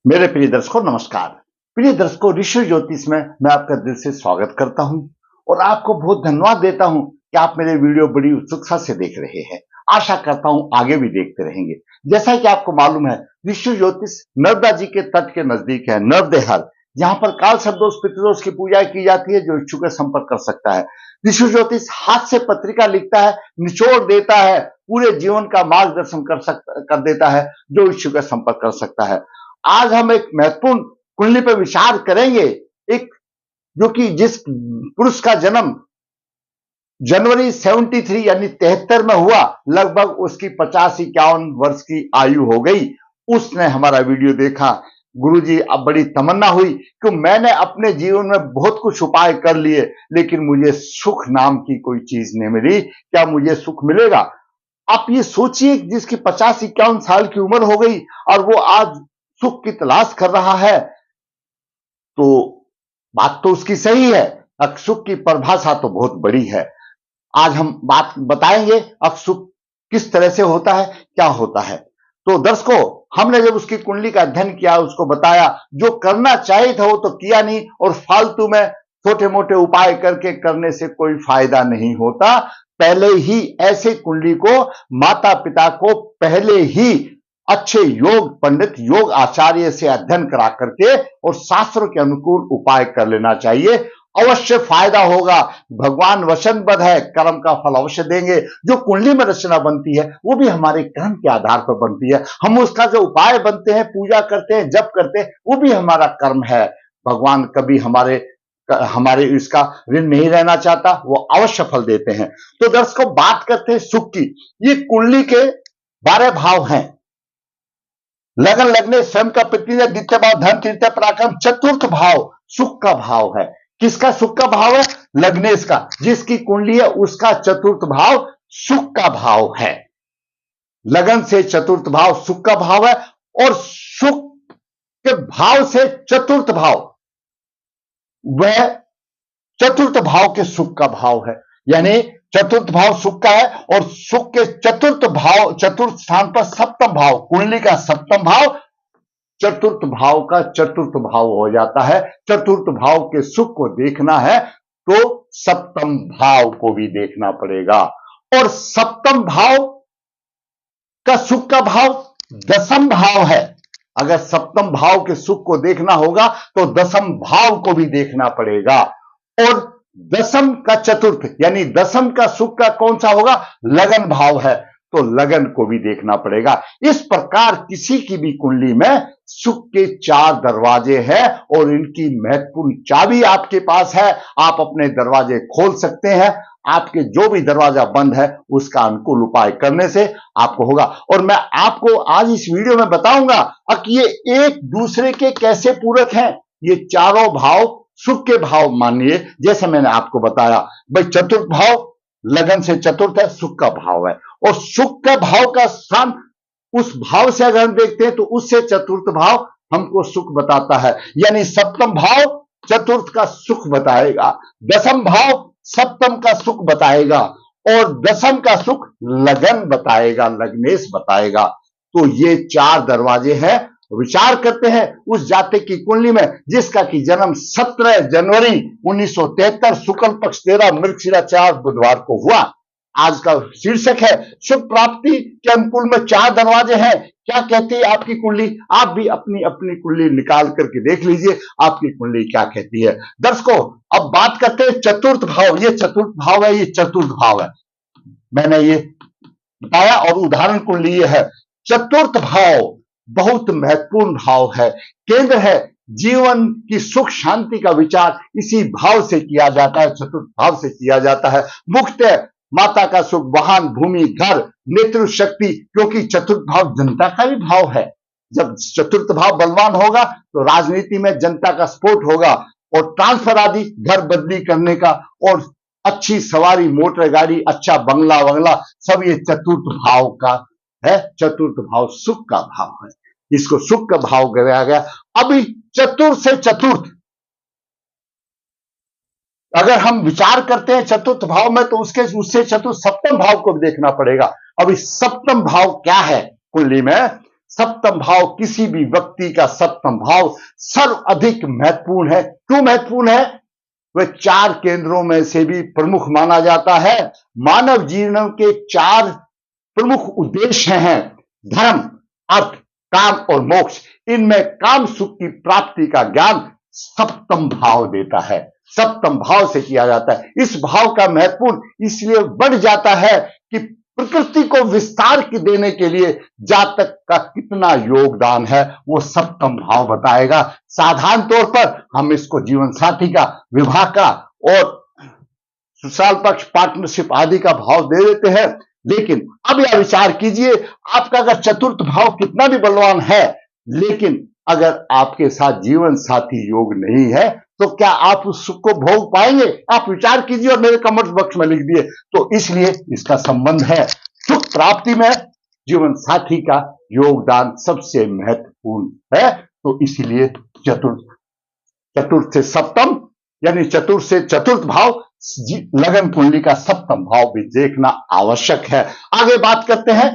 मेरे प्रिय दर्शकों नमस्कार। प्रिय दर्शकों, ऋषि ज्योतिष में मैं आपका दिल से स्वागत करता हूं और आपको बहुत धन्यवाद देता हूं कि आप मेरे वीडियो बड़ी उत्सुकता से देख रहे हैं। आशा करता हूं आगे भी देखते रहेंगे। जैसा कि आपको मालूम है, ऋषि ज्योतिष नर्मदा जी के तट के नजदीक है, नरदेहर, जहां पर काल सर्पदोष पितृदोष की पूजा की जाती है। जो इच्छुक है संपर्क कर सकता है। ऋषि ज्योतिष हाथ से पत्रिका लिखता है, निचोड़ देता है, पूरे जीवन का मार्गदर्शन कर देता है। जो इच्छुक है संपर्क कर सकता है। आज हम एक महत्वपूर्ण कुंडली पर विचार करेंगे। एक जो कि जिस पुरुष का जन्म जनवरी 73 यानी 73 में हुआ, लगभग उसकी 50-51 वर्ष की आयु हो गई। उसने हमारा वीडियो देखा। गुरुजी, अब बड़ी तमन्ना हुई कि मैंने अपने जीवन में बहुत कुछ उपाय कर लिए, लेकिन मुझे सुख नाम की कोई चीज नहीं मिली। क्या मुझे सुख मिलेगा? आप ये सोचिए, जिसकी 50-51 साल की उम्र हो गई और वो आज सुख की तलाश कर रहा है, तो बात तो उसकी सही है। सुख की परिभाषा तो बहुत बड़ी है। आज हम बात बताएंगे सुख किस तरह से होता है, क्या होता है। तो दर्शकों, हमने जब उसकी कुंडली का अध्ययन किया, उसको बताया, जो करना चाहिए था वो तो किया नहीं, और फालतू में छोटे मोटे उपाय करके करने से कोई फायदा नहीं होता। पहले ही ऐसे कुंडली को माता पिता को पहले ही अच्छे योग पंडित, योग आचार्य से अध्ययन करा करके और शास्त्रों के अनुकूल उपाय कर लेना चाहिए। अवश्य फायदा होगा। भगवान वचनबद्ध है, कर्म का फल अवश्य देंगे। जो कुंडली में रचना बनती है वो भी हमारे कर्म के आधार पर बनती है। हम उसका जो उपाय बनते हैं, पूजा करते हैं, जप करते हैं, वो भी हमारा कर्म है। भगवान कभी हमारे हमारे इसका ऋण नहीं रहना चाहता, वो अवश्य फल देते हैं। तो दर्शकों, बात करते हैं सुख की। ये कुंडली के 12 भाव हैं। लगन लगने स्वयं का पृथ्वी, द्वितीय भाव धन, तृतीय पराक्रम, चतुर्थ भाव सुख का भाव है। किसका सुख का भाव है? लग्नेश का। जिसकी कुंडली है उसका चतुर्थ भाव सुख का भाव है। लगन से चतुर्थ भाव सुख का भाव है, और सुख के भाव से चतुर्थ भाव वह चतुर्थ भाव के सुख का भाव है। यानी चतुर्थ भाव सुख का है, और सुख के चतुर्थ स्थान पर सप्तम भाव, कुंडली का सप्तम भाव चतुर्थ भाव का चतुर्थ भाव हो जाता है। चतुर्थ भाव के सुख को देखना है तो सप्तम भाव को भी देखना पड़ेगा, और सप्तम भाव का सुख का भाव दसम भाव है। अगर सप्तम भाव के सुख को देखना होगा तो दसम भाव को भी देखना पड़ेगा। और दसम का चतुर्थ यानी दसम का सुख का कौन सा होगा? लगन भाव है, तो लगन को भी देखना पड़ेगा। इस प्रकार किसी की भी कुंडली में सुख के 4 दरवाजे हैं, और इनकी महत्वपूर्ण चाबी आपके पास है। आप अपने दरवाजे खोल सकते हैं। आपके जो भी दरवाजा बंद है उसका अनुकूल उपाय करने से आपको होगा। और मैं आपको आज इस वीडियो में बताऊंगा कि ये एक दूसरे के कैसे पूरक हैं। ये चारों भाव सुख के भाव मानिए, जैसे मैंने आपको बताया भाई, चतुर्थ भाव लगन से चतुर्थ है, सुख का भाव है, और सुख का भाव का स्थान उस भाव से अगर हम देखते हैं तो उससे चतुर्थ भाव हमको सुख बताता है। यानी सप्तम भाव चतुर्थ का सुख बताएगा, दसम भाव सप्तम का सुख बताएगा, और दसम का सुख लगन बताएगा, लग्नेश बताएगा। तो ये 4 दरवाजे हैं। विचार करते हैं उस जातक की कुंडली में जिसका कि जन्म 17 जनवरी 1973 शुक्ल पक्ष 13 मृगशिरा 4 बुधवार को हुआ। आज का शीर्षक है शुभ प्राप्ति के अनुकूल में 4 दरवाजे हैं। क्या कहती है आपकी कुंडली? आप भी अपनी अपनी कुंडली निकाल करके देख लीजिए, आपकी कुंडली क्या कहती है। दर्शकों, अब बात करते हैं चतुर्थ भाव। ये चतुर्थ भाव है, ये चतुर्थ भाव है, मैंने ये बताया, और उदाहरण कुंडली ये है। चतुर्थ भाव बहुत महत्वपूर्ण भाव है, केंद्र है। जीवन की सुख शांति का विचार इसी भाव से किया जाता है, चतुर्थ भाव से किया जाता है। मुख्यतः माता का सुख, वाहन, भूमि, घर, नेतृत्व शक्ति, क्योंकि चतुर्थ भाव जनता का भी भाव है। जब चतुर्थ भाव बलवान होगा तो राजनीति में जनता का सपोर्ट होगा, और ट्रांसफर आदि, घर बदली करने का, और अच्छी सवारी, मोटर गाड़ी, अच्छा बंगला वंगला, सब ये चतुर्थ भाव का है। चतुर्थ भाव सुख का भाव है, इसको सुख का भाव कराया गया। अभी चतुर्थ से चतुर्थ अगर हम विचार करते हैं चतुर्थ भाव में, तो उससे चतुर्थ सप्तम भाव को भी देखना पड़ेगा। अभी सप्तम भाव क्या है कुंडली में? सप्तम भाव किसी भी व्यक्ति का सप्तम भाव सर्वाधिक महत्वपूर्ण है। क्यों महत्वपूर्ण है? वह 4 केंद्रों में से भी प्रमुख माना जाता है। मानव जीवन के 4 प्रमुख उद्देश्य हैं धर्म, अर्थ, काम और मोक्ष। इनमें काम सुख की प्राप्ति का ज्ञान सप्तम भाव देता है, सप्तम भाव से किया जाता है। इस भाव का महत्वपूर्ण इसलिए बढ़ जाता है कि प्रकृति को विस्तार देने के लिए जातक का कितना योगदान है वो सप्तम भाव बताएगा। साधारण तौर पर हम इसको जीवन साथी का, विवाह का और सुशाल पक्ष, पार्टनरशिप आदि का भाव दे देते हैं। लेकिन अब यह विचार कीजिए, आपका अगर चतुर्थ भाव कितना भी बलवान है, लेकिन अगर आपके साथ जीवन साथी योग नहीं है तो क्या आप उस सुख को भोग पाएंगे? आप विचार कीजिए और मेरे कमेंट बॉक्स में लिख दिए। तो इसलिए इसका संबंध है सुख प्राप्ति में जीवन साथी का योगदान सबसे महत्वपूर्ण है। तो इसलिए चतुर्थ से सप्तम यानी चतुर्थ से चतुर्थ भाव लगन कुंडली का सप्तम भाव भी देखना आवश्यक है। आगे बात करते हैं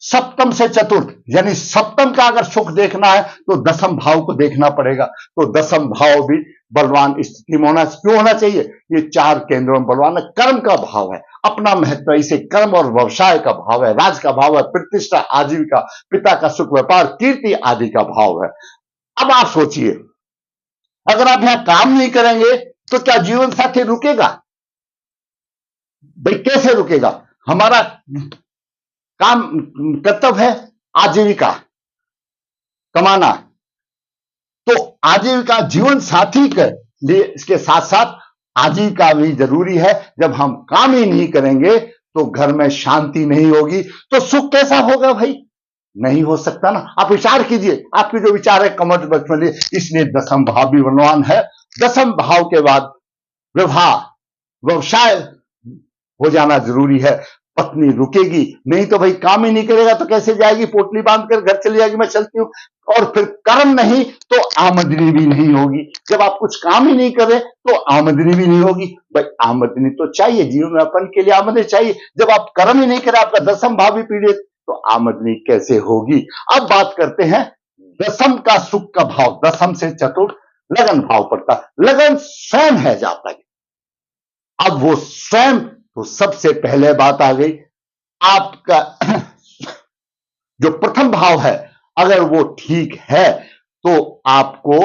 सप्तम से चतुर्थ, यानी सप्तम का अगर सुख देखना है तो दसम भाव को देखना पड़ेगा। तो दसम भाव भी बलवान स्थिति में क्यों होना चाहिए? ये 4 केंद्रों में बलवान है, कर्म का भाव है, अपना महत्व, इसे कर्म और व्यवसाय का भाव है, राज का भाव है, प्रतिष्ठा, आजीविका, पिता का सुख, व्यापार, कीर्ति आदि का भाव है। अब आप सोचिए, अगर आप यहां काम नहीं करेंगे तो क्या जीवन साथी रुकेगा? भाई कैसे रुकेगा? हमारा काम कर्तव्य है आजीविका कमाना, तो आजीविका जीवन साथी के लिए इसके साथ साथ आजीविका भी जरूरी है। जब हम काम ही नहीं करेंगे तो घर में शांति नहीं होगी, तो सुख कैसा होगा भाई? नहीं हो सकता ना। आप विचार कीजिए, आपके जो विचार है कमेंट बॉक्स में। इसलिए दसम भाव भी बलवान है। दसम भाव के बाद विवाह, व्यवसाय हो जाना जरूरी है। पत्नी रुकेगी नहीं तो भाई काम ही नहीं करेगा तो कैसे जाएगी? पोटली बांधकर घर चली जाएगी, मैं चलती हूं। और फिर कर्म नहीं तो आमदनी भी नहीं होगी। जब आप कुछ काम ही नहीं करें तो आमदनी भी नहीं होगी। भाई आमदनी तो चाहिए, जीवन यापन के लिए आमदनी चाहिए। जब आप कर्म ही नहीं करें, आपका दसम भाव भी पीड़ित, तो आमदनी कैसे होगी? अब बात करते हैं दसम का सुख का भाव। दसम से चतुर्थ लगन भाव पड़ता। लगन स्वयं है जातक। अब वो स्वयं, तो सबसे पहले बात आ गई आपका जो प्रथम भाव है, अगर वो ठीक है तो आपको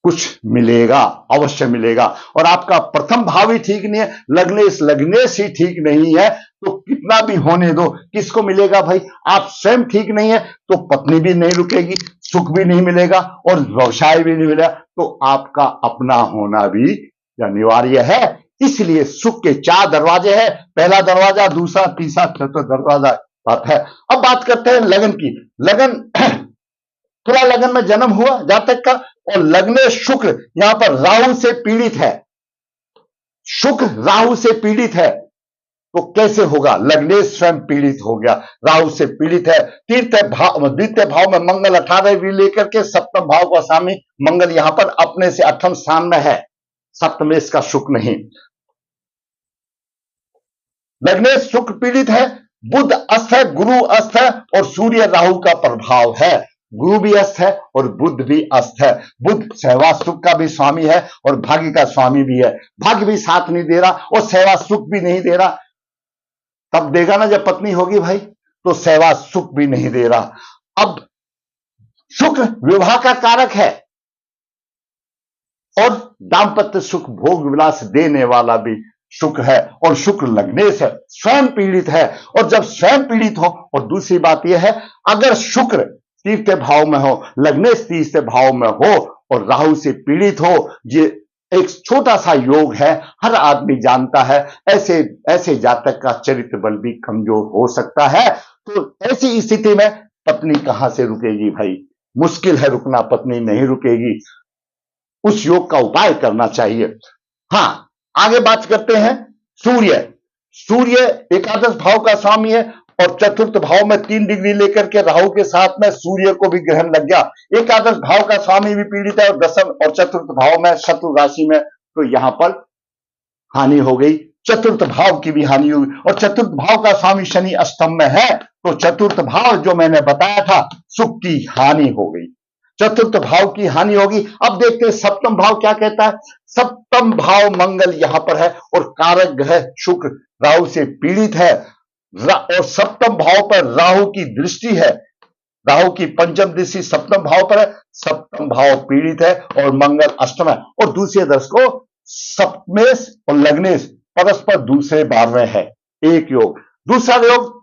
कुछ मिलेगा, अवश्य मिलेगा। और आपका प्रथम भाव ही ठीक नहीं है, लग्नेश ही ठीक नहीं है, तो कितना भी होने दो, किसको मिलेगा भाई? आप स्वयं ठीक नहीं है तो पत्नी भी नहीं रुकेगी, सुख भी नहीं मिलेगा और व्यवसाय भी नहीं मिलेगा। तो आपका अपना होना भी अनिवार्य है। इसलिए सुख के 4 दरवाजे हैं। पहला दरवाजा, दूसरा, तीसरा, चौथा दरवाजा बात है। अब बात करते हैं लगन की। लगन थोड़ा लगन में जन्म हुआ जातक का, और लग्ने शुक्र यहां पर राहु से पीड़ित है। शुक्र राहु से पीड़ित है तो कैसे होगा? लग्नेश स्वयं पीड़ित हो गया, राहु से पीड़ित है। द्वितीय भाव में मंगल 18वीं लेकर के सप्तम भाव का स्वामी मंगल यहां पर अपने से 8वें स्थान में है, सप्तमेश का शुक्र नहीं। लग्नेश शुक्र पीड़ित है, बुध अस्त है, गुरु अस्त है और सूर्य राहु का प्रभाव है। गुरु भी अस्त है और बुध भी अस्त है। बुध सहवास सुख का भी स्वामी है और भाग्य का स्वामी भी है। भाग्य भी साथ नहीं दे रहा और सहवास सुख भी नहीं दे रहा। तब देगा ना जब पत्नी होगी भाई, तो सहवास सुख भी नहीं दे रहा। अब शुक्र विवाह का कारक है और दाम्पत्य सुख भोग विलास देने वाला भी शुक्र है, और शुक्र लग्नेश है, स्वयं पीड़ित है। और जब स्वयं पीड़ित हो, और दूसरी बात यह है, अगर शुक्र तीसरे भाव में हो, लग्नेश तीसरे भाव में हो और राहु से पीड़ित हो, ये एक छोटा सा योग है, हर आदमी जानता है। ऐसे जातक का चरित्र बल भी कमजोर हो सकता है। तो ऐसी स्थिति में पत्नी कहां से रुकेगी भाई? मुश्किल है रुकना, पत्नी नहीं रुकेगी। उस योग का उपाय करना चाहिए। हां, आगे बात करते हैं सूर्य एकादश भाव का स्वामी है और चतुर्थ भाव में 3 डिग्री लेकर के राहु के साथ में सूर्य को भी ग्रहण लग गया। एकादश भाव का स्वामी भी पीड़ित है और दसम और चतुर्थ भाव में शत्रु राशि में, तो यहां पर हानि हो गई, चतुर्थ भाव की भी हानि होगी। और चतुर्थ भाव का स्वामी शनि अष्टम में है, तो चतुर्थ भाव जो मैंने बताया था सुख की हानि हो गई, चतुर्थ भाव की हानि होगी। अब देखते हैं सप्तम भाव क्या कहता है। सप्तम भाव मंगल यहां पर है और कारक ग्रह शुक्र राहु से पीड़ित है, और सप्तम भाव पर राहु की दृष्टि है, राहु की पंचम दृष्टि सप्तम भाव पर है, सप्तम भाव पीड़ित है और मंगल अष्टम है। और दूसरे दर्शकों, सप्तमेश और लग्नेश परस्पर दूसरे 12वें है, एक योग। दूसरा योग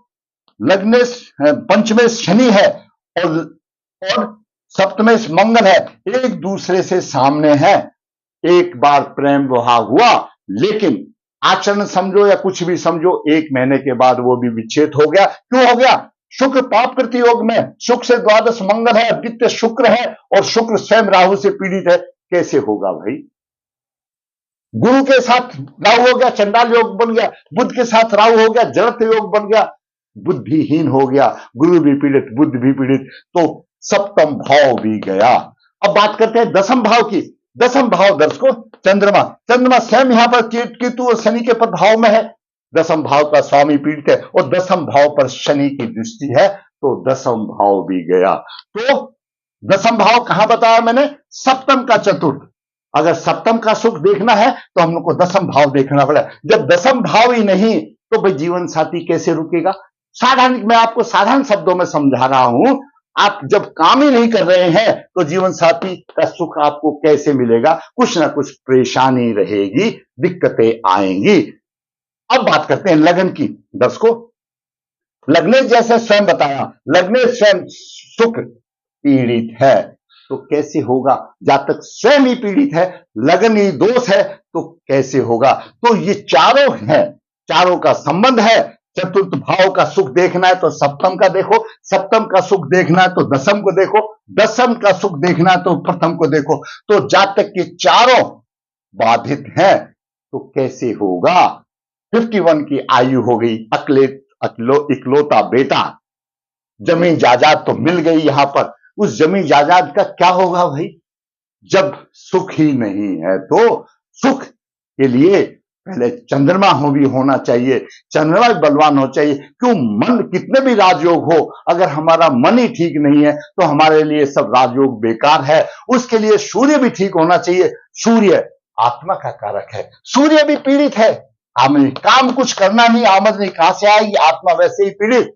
लग्नेश पंचमेश शनि है और सप्तमेश मंगल है, एक दूसरे से सामने है। एक बार प्रेम विवाह हुआ, लेकिन आचरण समझो या कुछ भी समझो, 1 महीने के बाद वो भी विच्छेद हो गया। क्यों हो गया? शुक्र पाप कृति योग में, शुक्र से द्वादश मंगल है, द्वितीय शुक्र है और शुक्र स्वयं राहु से पीड़ित है। कैसे होगा भाई? गुरु के साथ राहु हो गया, चंडाल योग बन गया, बुध के साथ राहु हो गया, जड़त योग बन गया, बुद्धिहीन हो गया, गुरु भी पीड़ित, बुद्ध भी पीड़ित, तो सप्तम भाव भी गया। अब बात करते हैं दसम भाव की। दसम भाव दर्शकों चंद्रमा, चंद्रमा स्वयं यहां पर केतु और शनि के प्रभाव में है, दसम भाव का स्वामी पीड़ित है और दसम भाव पर शनि की दृष्टि है, तो दसम भाव भी गया। तो दसम भाव कहां बताया मैंने? सप्तम का चतुर्थ। अगर सप्तम का सुख देखना है तो हम लोग को दसम भाव देखना पड़ेगा। जब दसम भाव ही नहीं तो भाई जीवन साथी कैसे रुकेगा? साधारण, मैं आपको साधारण शब्दों में समझा रहा हूं। आप जब काम ही नहीं कर रहे हैं तो जीवन साथी का सुख आपको कैसे मिलेगा? कुछ ना कुछ परेशानी रहेगी, दिक्कतें आएंगी। अब बात करते हैं लगन की। दर्शकों, लग्नेश जैसे स्वयं बताया, लग्नेश स्वयं सुख पीड़ित है, तो कैसे होगा? जातक स्वयं ही पीड़ित है, लगन ही दोष है, तो कैसे होगा? तो ये चारों हैं, चारों का संबंध है। चतुर्थ भाव का सुख देखना है तो सप्तम का देखो, सप्तम का सुख देखना है तो दसम को देखो, दसम का सुख देखना है तो प्रथम को देखो। तो जातक के चारों बाधित हैं, तो कैसे होगा? 51 की आयु हो गई, इकलौता बेटा, जमीन जायदाद तो मिल गई यहां पर, उस जमीन जायदाद का क्या होगा भाई? जब सुख ही नहीं है तो सुख के लिए पहले चंद्रमा भी होना चाहिए, चंद्रमा भी बलवान हो चाहिए। क्यों? मन कितने भी राजयोग हो, अगर हमारा मन ही ठीक नहीं है तो हमारे लिए सब राजयोग बेकार है। उसके लिए सूर्य भी ठीक होना चाहिए। सूर्य आत्मा का कारक है, सूर्य भी पीड़ित है, हमें काम कुछ करना नहीं, आमदनी कहां से आएगी? आत्मा वैसे ही पीड़ित,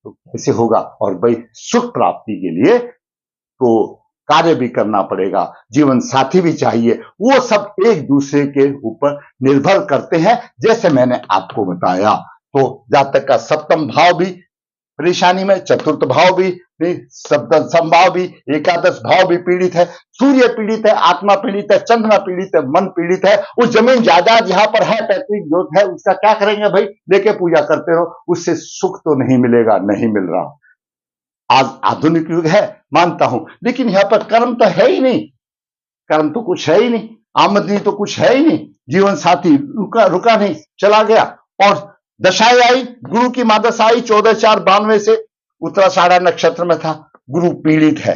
तो कैसे होगा? और भाई सुख प्राप्ति के लिए तो कार्य भी करना पड़ेगा, जीवन साथी भी चाहिए, वो सब एक दूसरे के ऊपर निर्भर करते हैं, जैसे मैंने आपको बताया। तो जातक का सप्तम भाव भी परेशानी में, चतुर्थ भाव भी, सप्तम भाव भी, एकादश भाव भी पीड़ित है, सूर्य पीड़ित है, आत्मा पीड़ित है, चंद्रमा पीड़ित है, मन पीड़ित है। उस जमीन जायदाद यहां पर है, पैतृक जोत है, उसका क्या करेंगे भाई? लेके पूजा करते रहो, उससे सुख तो नहीं मिलेगा, नहीं मिल रहा। आज आधुनिक युग है मानता हूं, लेकिन यहां पर कर्म तो है ही नहीं, कर्म तो कुछ है ही नहीं, आमदनी तो कुछ है ही नहीं, जीवन साथी रुका नहीं, चला गया। और दशाएं आई, गुरु की मादशा आई 14/4/92 से, उत्तराषाढ़ा नक्षत्र में था, गुरु पीड़ित है,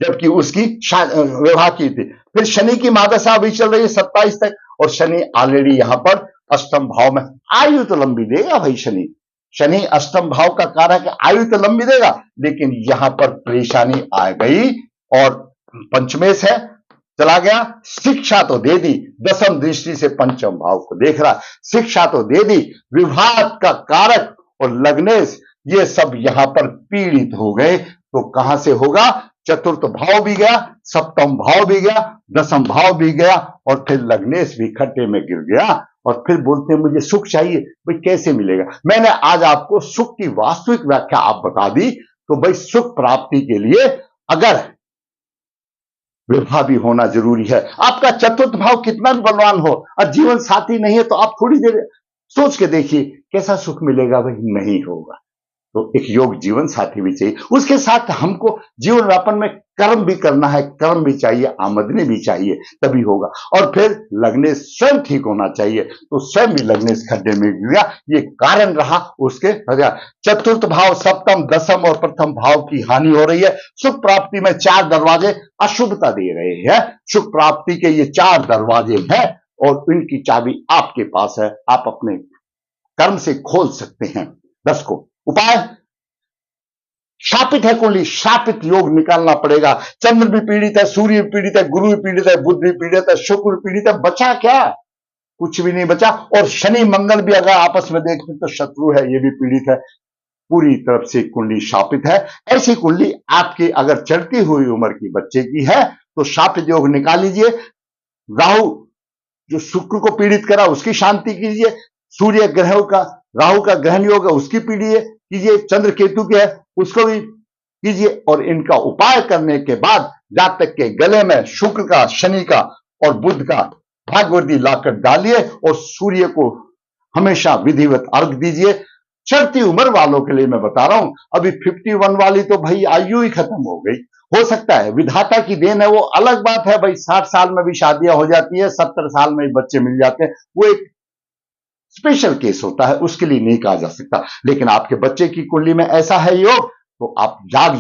जबकि उसकी विवाह की थी। फिर शनि की मादशा अभी चल रही है 27 तक, और शनि ऑलरेडी यहां पर अष्टम भाव में। आयु तो लंबी देगा भाई शनि, शनि अष्टम भाव का कारक है, आयु तो लंबी देगा, लेकिन यहां पर परेशानी आ गई। और पंचमेश है, चला गया, शिक्षा तो दे दी, दसम दृष्टि से पंचम भाव को देख रहा, शिक्षा तो दे दी, विवाह का कारक और लग्नेश, ये सब यहां पर पीड़ित हो गए। तो कहां से होगा? चतुर्थ भाव भी गया, सप्तम भाव भी गया, दसम भाव भी गया, और फिर लग्नेश भी खड्डे में गिर गया। और फिर बोलते हैं मुझे सुख चाहिए, भाई कैसे मिलेगा? मैंने आज आपको सुख की वास्तविक व्याख्या आप बता दी। तो भाई सुख प्राप्ति के लिए अगर विवाह भी होना जरूरी है, आपका चतुर्थ भाव कितना भी बलवान हो और जीवन साथी नहीं है, तो आप थोड़ी देर सोच के देखिए कैसा सुख मिलेगा? भाई नहीं होगा। तो एक योग जीवन साथी भी चाहिए, उसके साथ हमको जीवन यापन में कर्म भी करना है, कर्म भी चाहिए, आमदनी भी चाहिए, तभी होगा। और फिर लग्नेश स्वयं ठीक होना चाहिए, तो स्वयं भी लग्नेश खड्डे में गिर गया, ये कारण रहा उसके। चतुर्थ भाव, सप्तम, दसम और प्रथम भाव की हानि हो रही है। सुख प्राप्ति में 4 दरवाजे अशुभता दे रहे हैं, सुख प्राप्ति के ये 4 दरवाजे हैं, और इनकी चाबी आपके पास है, आप अपने कर्म से खोल सकते हैं। दर्शकों, उपाय शापित है कुंडली, शापित योग निकालना पड़ेगा। चंद्र भी पीड़ित है, सूर्य भी पीड़ित है, गुरु भी पीड़ित है, बुध भी पीड़ित है, शुक्र भी पीड़ित है, बचा क्या? कुछ भी नहीं बचा। और शनि मंगल भी अगर आपस में देखते तो शत्रु है, ये भी पीड़ित है, पूरी तरफ से कुंडली शापित है। ऐसी कुंडली आपकी अगर चढ़ती हुई उम्र की बच्चे की है तो शापित योग निकाल लीजिए। राहु जो शुक्र को पीड़ित करा उसकी शांति कीजिए, सूर्य ग्रहों का राहु का ग्रहण योग है उसकी कीजिए, चंद्र केतु के है उसको भी कीजिए। और इनका उपाय करने के बाद जातक के गले में शुक्र का, शनि का और बुध का भागवती लाकर डालिए और सूर्य को हमेशा विधिवत अर्घ दीजिए। चढ़ती उम्र वालों के लिए मैं बता रहा हूं, अभी 51 वाली तो भाई आयु ही खत्म हो गई। हो सकता है विधाता की देन है, वो अलग बात है भाई, 60 साल में भी शादियां हो जाती है, 70 साल में भी बच्चे मिल जाते हैं, वो एक स्पेशल केस होता है, उसके लिए नहीं कहा जा सकता। लेकिन आपके बच्चे की कुंडली में ऐसा है योग तो आप जाग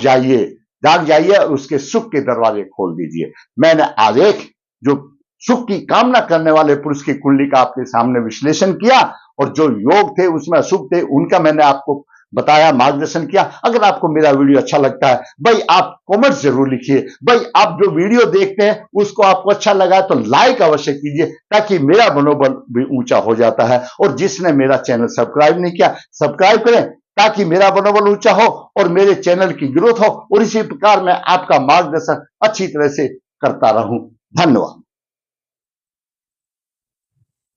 जाइए और उसके सुख के दरवाजे खोल दीजिए। मैंने आज एक जो सुख की कामना करने वाले पुरुष की कुंडली का आपके सामने विश्लेषण किया और जो योग थे उसमें अशुभ थे उनका मैंने आपको बताया, मार्गदर्शन किया। अगर आपको मेरा वीडियो अच्छा लगता है भाई आप कमेंट जरूर लिखिए। भाई आप जो वीडियो देखते हैं उसको आपको अच्छा लगा तो लाइक अवश्य कीजिए ताकि मेरा मनोबल भी ऊंचा हो जाता है। और जिसने मेरा चैनल सब्सक्राइब नहीं किया सब्सक्राइब करें ताकि मेरा मनोबल ऊंचा हो और मेरे चैनल की ग्रोथ हो और इसी प्रकार मैं आपका मार्गदर्शन अच्छी तरह से करता रहूं। धन्यवाद।